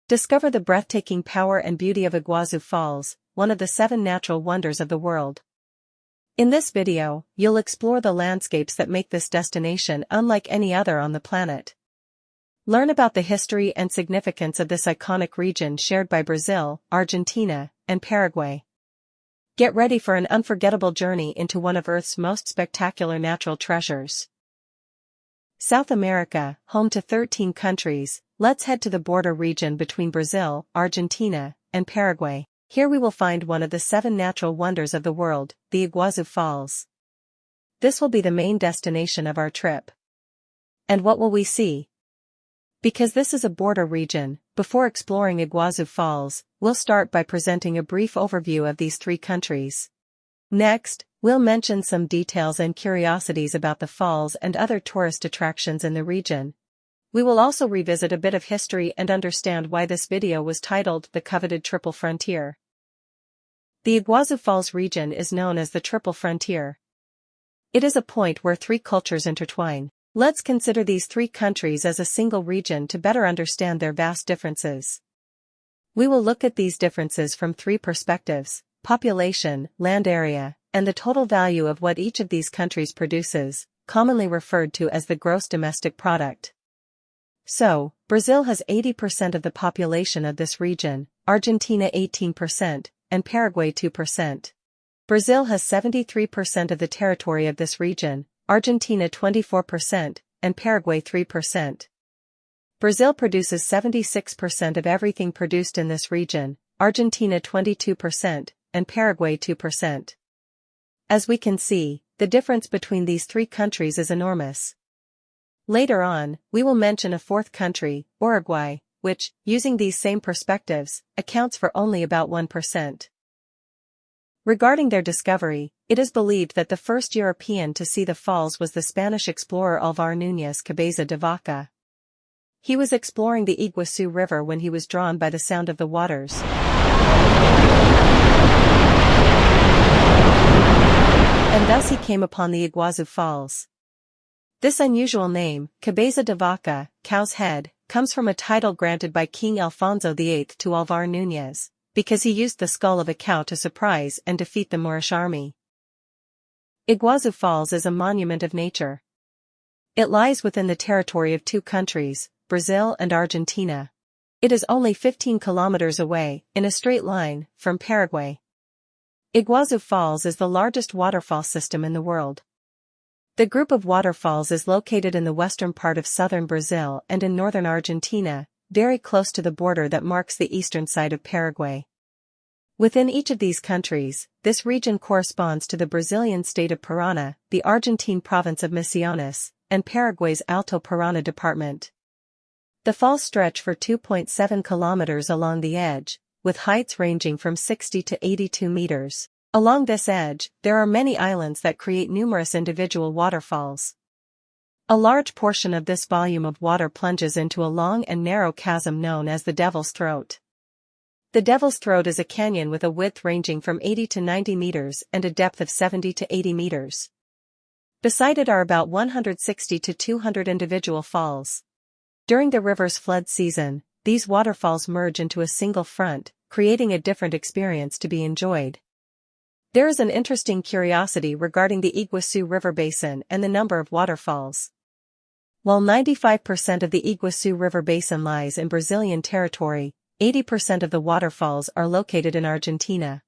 Discover the breathtaking power and beauty of Iguazu Falls, one of the 7 natural wonders of the world. In this video, you'll explore the landscapes that make this destination unlike any other on the planet. Learn about the history and significance of this iconic region shared by Brazil, Argentina, and Paraguay. Get ready for an unforgettable journey into one of Earth's most spectacular natural treasures. South America, home to 13 countries, let's head to the border region between Brazil, Argentina, and Paraguay. Here we will find one of the 7 natural wonders of the world, the Iguazu Falls. This will be the main destination of our trip. And what will we see? Because this is a border region, before exploring Iguazu Falls, we'll start by presenting a brief overview of these 3 countries. Next, we'll mention some details and curiosities about the falls and other tourist attractions in the region. We will also revisit a bit of history and understand why this video was titled The Coveted Triple Frontier. The Iguazu Falls region is known as the Triple Frontier. It is a point where 3 cultures intertwine. Let's consider these 3 countries as a single region to better understand their vast differences. We will look at these differences from 3 perspectives: population, land area, and the total value of what each of these countries produces, commonly referred to as the gross domestic product. So, Brazil has 80% of the population of this region, Argentina 18%, and Paraguay 2%. Brazil has 73% of the territory of this region, Argentina 24%, and Paraguay 3%. Brazil produces 76% of everything produced in this region, Argentina 22%, and Paraguay 2%. As we can see, the difference between these 3 countries is enormous. Later on, we will mention a 4th country, Uruguay, which, using these same perspectives, accounts for only about 1%. Regarding their discovery, it is believed that the first European to see the falls was the Spanish explorer Álvaro Núñez Cabeza de Vaca. He was exploring the Iguaçu River when he was drawn by the sound of the waters. And thus he came upon the Iguazu Falls. This unusual name, Cabeza de Vaca, cow's head, comes from a title granted by King Alfonso VIII to Álvaro Núñez, because he used the skull of a cow to surprise and defeat the Moorish army. Iguazu Falls is a monument of nature. It lies within the territory of 2 countries, Brazil and Argentina. It is only 15 kilometers away, in a straight line, from Paraguay. Iguazu Falls is the largest waterfall system in the world. The group of waterfalls is located in the western part of southern Brazil and in northern Argentina, very close to the border that marks the eastern side of Paraguay. Within each of these countries, this region corresponds to the Brazilian state of Paraná, the Argentine province of Misiones, and Paraguay's Alto Paraná department. The falls stretch for 2.7 kilometers along the edge, with heights ranging from 60 to 82 meters. Along this edge, there are many islands that create numerous individual waterfalls. A large portion of this volume of water plunges into a long and narrow chasm known as the Devil's Throat. The Devil's Throat is a canyon with a width ranging from 80 to 90 meters and a depth of 70 to 80 meters. Beside it are about 160 to 200 individual falls. During the river's flood season, these waterfalls merge into a single front, creating a different experience to be enjoyed. There is an interesting curiosity regarding the Iguaçu River Basin and the number of waterfalls. While 95% of the Iguaçu River Basin lies in Brazilian territory, 80% of the waterfalls are located in Argentina.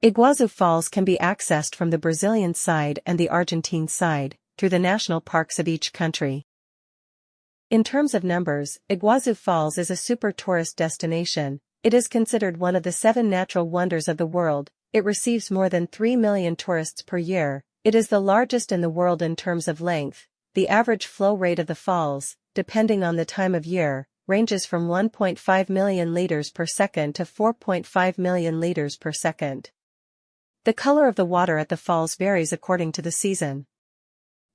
Iguazu Falls can be accessed from the Brazilian side and the Argentine side, through the national parks of each country. In terms of numbers, Iguazu Falls is a super tourist destination. It is considered one of the 7 natural wonders of the world. It receives more than 3 million tourists per year. It is the largest in the world in terms of length. The average flow rate of the falls, depending on the time of year, ranges from 1.5 million liters per second to 4.5 million liters per second. The color of the water at the falls varies according to the season.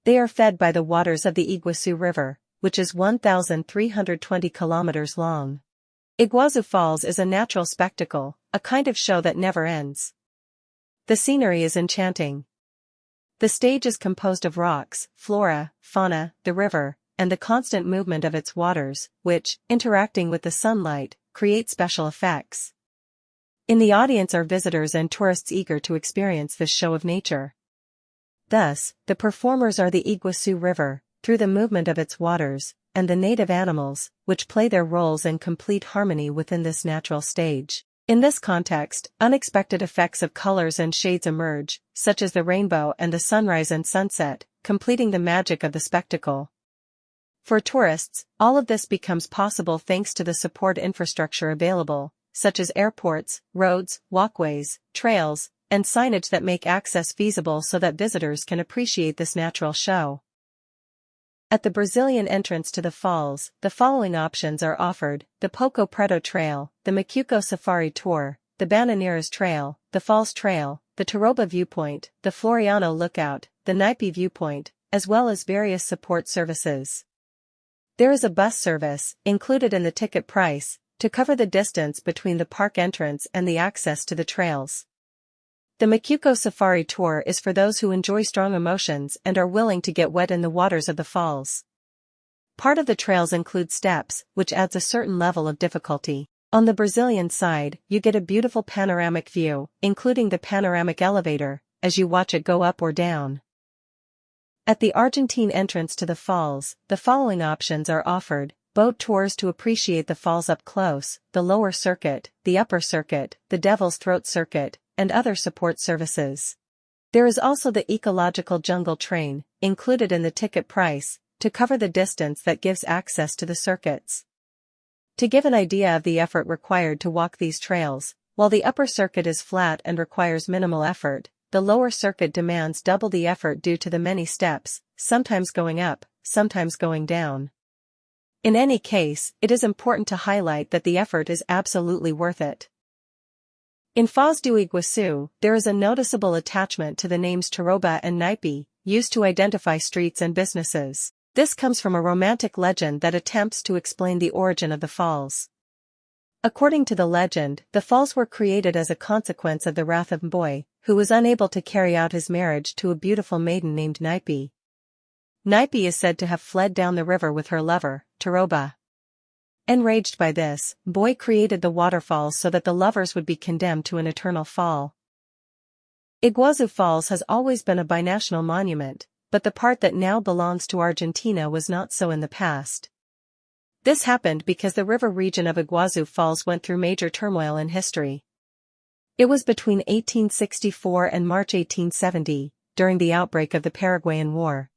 They are fed by the waters of the Iguaçu River, which is 1,320 kilometers long. Iguazu Falls is a natural spectacle, a kind of show that never ends. The scenery is enchanting. The stage is composed of rocks, flora, fauna, the river, and the constant movement of its waters, which, interacting with the sunlight, create special effects. In the audience are visitors and tourists eager to experience this show of nature. Thus, the performers are the Iguaçu River, through the movement of its waters, and the native animals, which play their roles in complete harmony within this natural stage. In this context, unexpected effects of colors and shades emerge, such as the rainbow and the sunrise and sunset, completing the magic of the spectacle. For tourists, all of this becomes possible thanks to the support infrastructure available, such as airports, roads, walkways, trails, and signage that make access feasible so that visitors can appreciate this natural show. At the Brazilian entrance to the falls, the following options are offered: the Poco Preto Trail, the Macuco Safari Tour, the Bananeiras Trail, the Falls Trail, the Tarouba Viewpoint, the Floriano Lookout, the Naipe Viewpoint, as well as various support services. There is a bus service, included in the ticket price, to cover the distance between the park entrance and the access to the trails. The Macuco Safari Tour is for those who enjoy strong emotions and are willing to get wet in the waters of the falls. Part of the trails include steps, which adds a certain level of difficulty. On the Brazilian side, you get a beautiful panoramic view, including the panoramic elevator, as you watch it go up or down. At the Argentine entrance to the falls, the following options are offered: boat tours to appreciate the falls up close, the lower circuit, the upper circuit, the Devil's Throat circuit, and other support services. There is also the ecological jungle train, included in the ticket price, to cover the distance that gives access to the circuits. To give an idea of the effort required to walk these trails, while the upper circuit is flat and requires minimal effort, the lower circuit demands double the effort due to the many steps, sometimes going up, sometimes going down. In any case, it is important to highlight that the effort is absolutely worth it. In FozDoIguaçu, there is a noticeable attachment to the names Tarouba and Naipe, used to identify streets and businesses. This comes from a romantic legend that attempts to explain the origin of the falls. According to the legend, the falls were created as a consequence of the wrath of M'boy, who was unable to carry out his marriage to a beautiful maiden named Naipe. Naipe is said to have fled down the river with her lover, Tarouba. Enraged by this, M'boy created the waterfalls so that the lovers would be condemned to an eternal fall. Iguazu Falls has always been a binational monument, but the part that now belongs to Argentina was not so in the past. This happened because the river region of Iguazu Falls went through major turmoil in history. It was between 1864 and March 1870, during the outbreak of the Paraguayan War.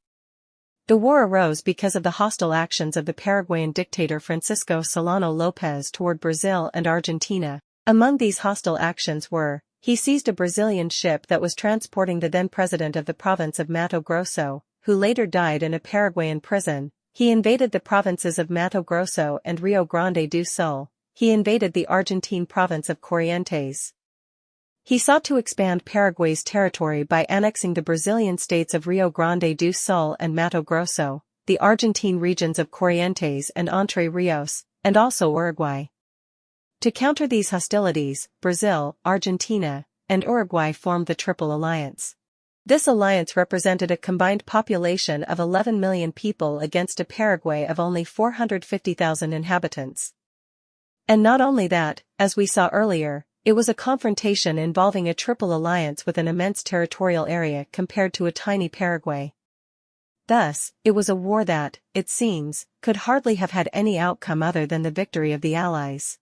The war arose because of the hostile actions of the Paraguayan dictator Francisco Solano Lopez toward Brazil and Argentina. Among these hostile actions were: he seized a Brazilian ship that was transporting the then president of the province of Mato Grosso, who later died in a Paraguayan prison; he invaded the provinces of Mato Grosso and Rio Grande do Sul; he invaded the Argentine province of Corrientes. He sought to expand Paraguay's territory by annexing the Brazilian states of Rio Grande do Sul and Mato Grosso, the Argentine regions of Corrientes and Entre Rios, and also Uruguay. To counter these hostilities, Brazil, Argentina, and Uruguay formed the Triple Alliance. This alliance represented a combined population of 11 million people against a Paraguay of only 450,000 inhabitants. And not only that, as we saw earlier, it was a confrontation involving a triple alliance with an immense territorial area compared to a tiny Paraguay. Thus, it was a war that, it seems, could hardly have had any outcome other than the victory of the Allies.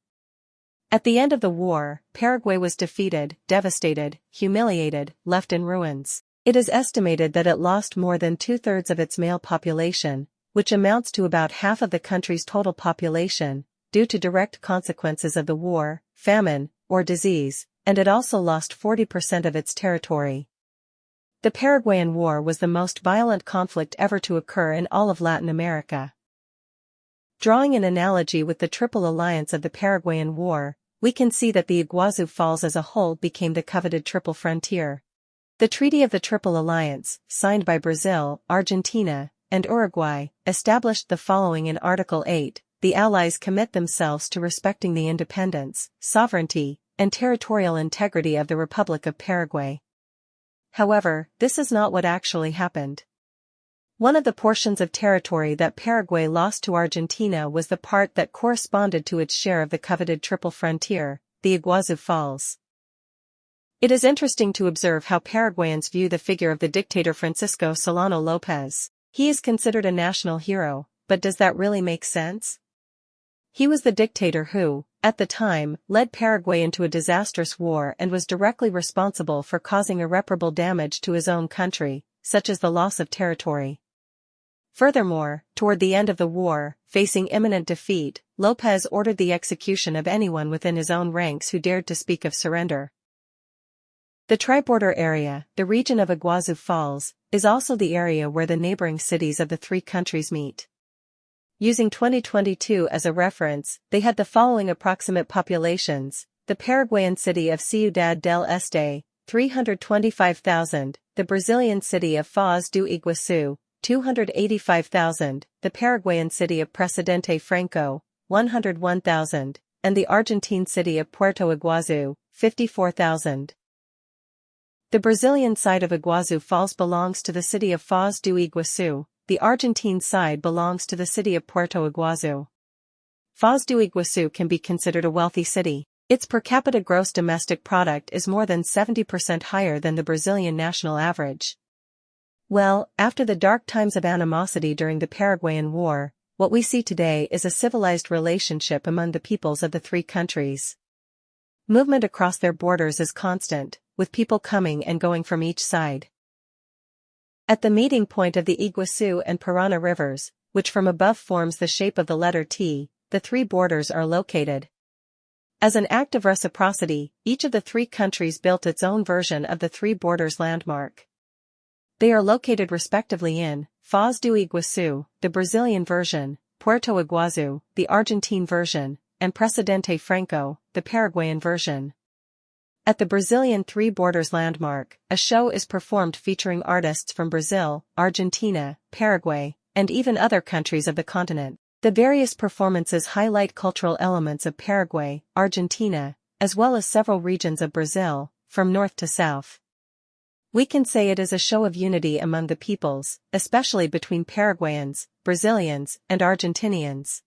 At the end of the war, Paraguay was defeated, devastated, humiliated, left in ruins. It is estimated that it lost more than 2/3 of its male population, which amounts to about half of the country's total population, due to direct consequences of the war, famine, or disease, and it also lost 40% of its territory. The Paraguayan War was the most violent conflict ever to occur in all of Latin America. Drawing an analogy with the Triple Alliance of the Paraguayan War, we can see that the Iguazu Falls as a whole became the coveted Triple Frontier. The Treaty of the Triple Alliance, signed by Brazil, Argentina, and Uruguay, established the following in Article 8. The Allies commit themselves to respecting the independence, sovereignty, and territorial integrity of the Republic of Paraguay. However, this is not what actually happened. One of the portions of territory that Paraguay lost to Argentina was the part that corresponded to its share of the coveted triple frontier, the Iguazu Falls. It is interesting to observe how Paraguayans view the figure of the dictator Francisco Solano López. He is considered a national hero, but does that really make sense? He was the dictator who, at the time, led Paraguay into a disastrous war and was directly responsible for causing irreparable damage to his own country, such as the loss of territory. Furthermore, toward the end of the war, facing imminent defeat, López ordered the execution of anyone within his own ranks who dared to speak of surrender. The tri-border area, the region of Iguazu Falls, is also the area where the neighboring cities of the three countries meet. Using 2022 as a reference, they had the following approximate populations: the Paraguayan city of Ciudad del Este, 325,000, the Brazilian city of FozDoIguaçu, 285,000, the Paraguayan city of Presidente Franco, 101,000, and the Argentine city of Puerto Iguaçu, 54,000. The Brazilian side of Iguazu Falls belongs to the city of FozDoIguaçu, the Argentine side belongs to the city of Puerto Iguaçu. FozDoIguaçu can be considered a wealthy city. Its per capita gross domestic product is more than 70% higher than the Brazilian national average. Well, after the dark times of animosity during the Paraguayan War, what we see today is a civilized relationship among the peoples of the three countries. Movement across their borders is constant, with people coming and going from each side. At the meeting point of the Iguaçu and Paraná rivers, which from above forms the shape of the letter T, the three borders are located. As an act of reciprocity, each of the three countries built its own version of the three borders landmark. They are located respectively in FozDoIguaçu, the Brazilian version, Puerto Iguaçu, the Argentine version, and Presidente Franco, the Paraguayan version. At the Brazilian Three Borders landmark, a show is performed featuring artists from Brazil, Argentina, Paraguay, and even other countries of the continent. The various performances highlight cultural elements of Paraguay, Argentina, as well as several regions of Brazil, from north to south. We can say it is a show of unity among the peoples, especially between Paraguayans, Brazilians, and Argentinians.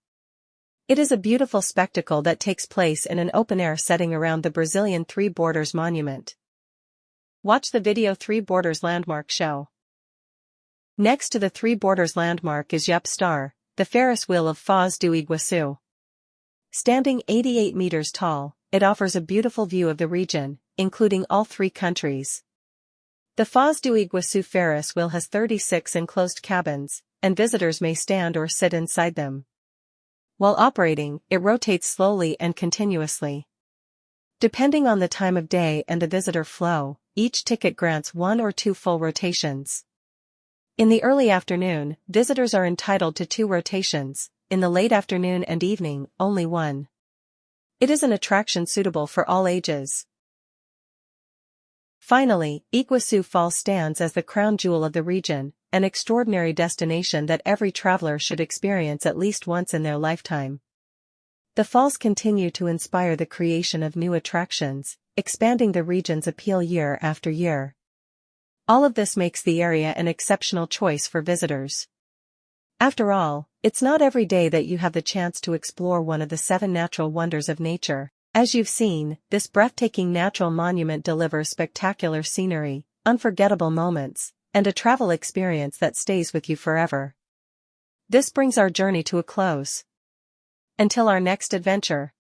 It is a beautiful spectacle that takes place in an open-air setting around the Brazilian Three Borders Monument. Watch the video Three Borders Landmark show. Next to the Three Borders Landmark is Yup Star, the Ferris wheel of FozDoIguaçu. Standing 88 meters tall, it offers a beautiful view of the region, including all three countries. The FozDoIguaçu Ferris wheel has 36 enclosed cabins, and visitors may stand or sit inside them. While operating, it rotates slowly and continuously. Depending on the time of day and the visitor flow, each ticket grants 1 or 2 full rotations. In the early afternoon, visitors are entitled to 2 rotations, in the late afternoon and evening, only 1. It is an attraction suitable for all ages. Finally, Iguazu Falls stands as the crown jewel of the region, an extraordinary destination that every traveler should experience at least once in their lifetime. The falls continue to inspire the creation of new attractions, expanding the region's appeal year after year. All of this makes the area an exceptional choice for visitors. After all, it's not every day that you have the chance to explore one of the 7 natural wonders of nature. As you've seen, this breathtaking natural monument delivers spectacular scenery, unforgettable moments, and a travel experience that stays with you forever. This brings our journey to a close. Until our next adventure.